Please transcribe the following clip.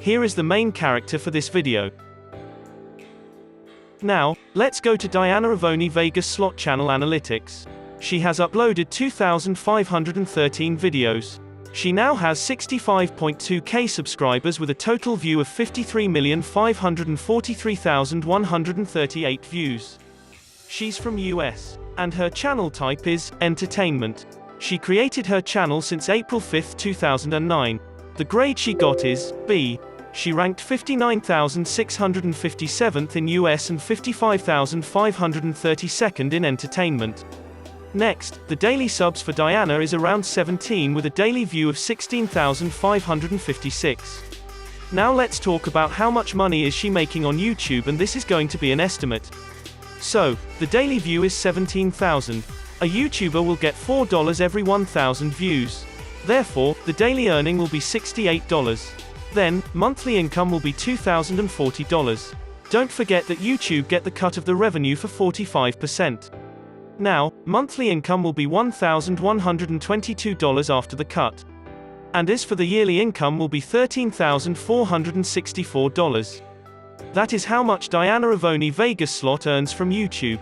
Here is the main character for this video. Now, let's go to Dianaevoni Vegas Slot Channel Analytics. She has uploaded 2,513 videos. She now has 65.2k subscribers with a total view of 53,543,138 views. She's from US, and her channel type is entertainment. She created her channel since April 5, 2009. The grade she got is B. She ranked 59,657th in US and 55,532nd in entertainment. Next, the daily subs for Diana is around 17 with a daily view of 16,556. Now let's talk about how much money is she making on YouTube, and this is going to be an estimate. So, the daily view is 17,000. A YouTuber will get $4 every 1,000 views. Therefore, the daily earning will be $68. Then, monthly income will be $2,040. Don't forget that YouTube get the cut of the revenue for 45%. Now, monthly income will be $1,122 after the cut. And as for the yearly income will be $13,464. That is how much Dianaevoni Vegas Slot earns from YouTube.